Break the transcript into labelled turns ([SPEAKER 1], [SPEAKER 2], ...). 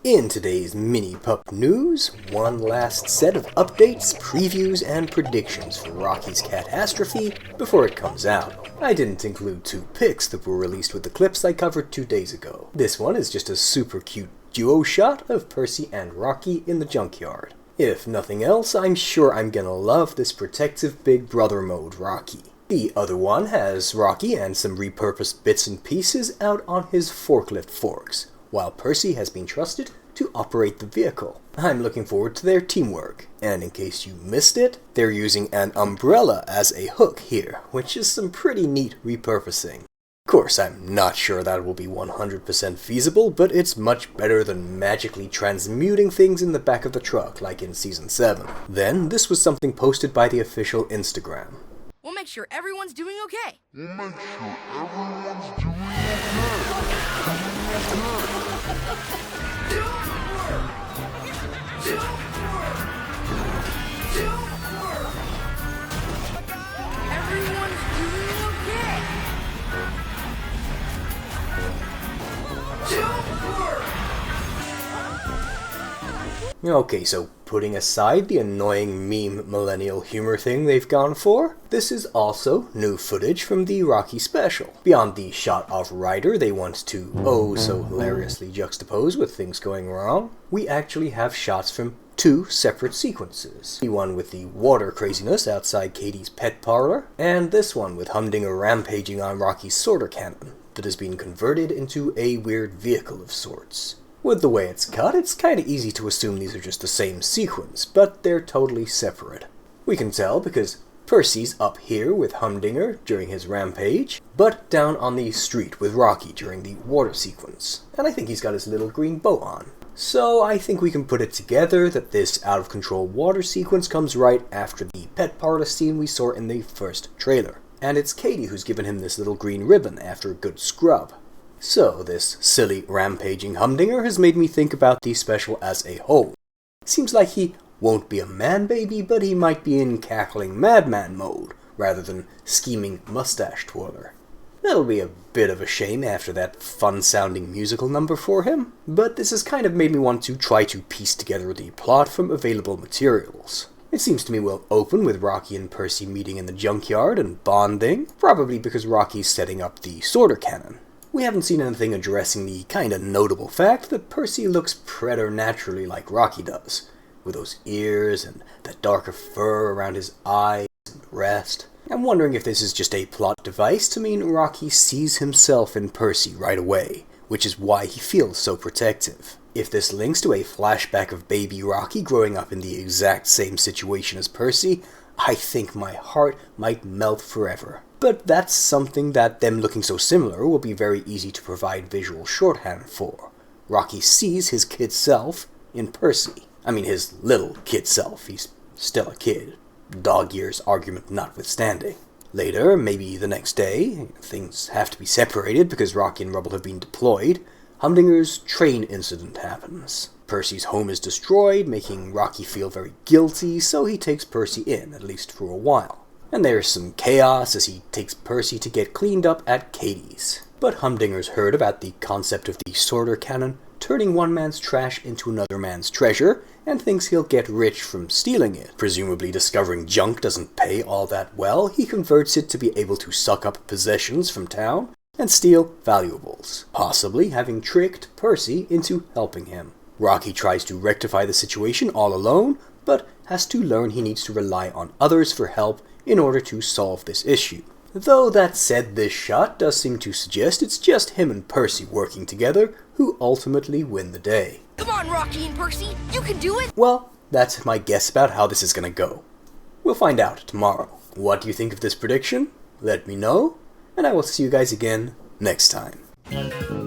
[SPEAKER 1] In today's mini pup news, one last set of updates, previews, and predictions for Rocky's CAT-ASTROPHE before it comes out. I didn't include two pics that were released with the clips I covered 2 days ago. This one is just a super cute duo shot of Percy and Rocky in the junkyard. If nothing else, I'm sure I'm gonna love this protective big brother mode Rocky. The other one has Rocky and some repurposed bits and pieces out on his forklift forks, while Percy has been trusted to operate the vehicle. I'm looking forward to their teamwork, and in case you missed it, they're using an umbrella as a hook here, which is some pretty neat repurposing. Of course, I'm not sure that will be 100% feasible, but it's much better than magically transmuting things in the back of the truck like in Season 7. Then, this was something posted by the official Instagram.
[SPEAKER 2] We'll make sure everyone's doing okay.
[SPEAKER 1] Okay, so putting aside the annoying meme millennial humor thing they've gone for, this is also new footage from the Rocky Special. Beyond the shot of Ryder they want to oh so hilariously juxtapose with things going wrong, we actually have shots from two separate sequences. The one with the water craziness outside Katie's pet parlor, and this one with Humdinger rampaging on Rocky's sorter cannon that has been converted into a weird vehicle of sorts. With the way it's cut, it's kinda easy to assume these are just the same sequence, but they're totally separate. We can tell because Percy's up here with Humdinger during his rampage, but down on the street with Rocky during the water sequence. And I think he's got his little green bow on. So I think we can put it together that this out-of-control water sequence comes right after the pet parlor scene we saw in the first trailer. And it's Katie who's given him this little green ribbon after a good scrub. So, this silly rampaging Humdinger has made me think about the special as a whole. Seems like he won't be a man-baby, but he might be in cackling madman mode, rather than scheming mustache twirler. That'll be a bit of a shame after that fun-sounding musical number for him, but this has kind of made me want to try to piece together the plot from available materials. It seems to me we'll open with Rocky and Percy meeting in the junkyard and bonding, probably because Rocky's setting up the sorter cannon. We haven't seen anything addressing the kinda notable fact that Percy looks preternaturally like Rocky does, with those ears and that darker fur around his eyes and rest. I'm wondering if this is just a plot device to mean Rocky sees himself in Percy right away, which is why he feels so protective. If this links to a flashback of baby Rocky growing up in the exact same situation as Percy, I think my heart might melt forever. But that's something that them looking so similar will be very easy to provide visual shorthand for. Rocky sees his kid self in Percy. I mean his little kid self, he's still a kid. Dog years argument notwithstanding. Later, maybe the next day, things have to be separated because Rocky and Rubble have been deployed, Humdinger's train incident happens. Percy's home is destroyed, making Rocky feel very guilty, so he takes Percy in, at least for a while. And there's some chaos as he takes Percy to get cleaned up at Katie's. But Humdinger's heard about the concept of the sorter cannon turning one man's trash into another man's treasure, and thinks he'll get rich from stealing it. Presumably discovering junk doesn't pay all that well, he converts it to be able to suck up possessions from town and steal valuables, possibly having tricked Percy into helping him. Rocky tries to rectify the situation all alone, but has to learn he needs to rely on others for help in order to solve this issue. Though that said, this shot does seem to suggest it's just him and Percy working together who ultimately win the day.
[SPEAKER 2] Come on, Rocky and Percy, you can do it!
[SPEAKER 1] Well, that's my guess about how this is gonna go. We'll find out tomorrow. What do you think of this prediction? Let me know, and I will see you guys again next time.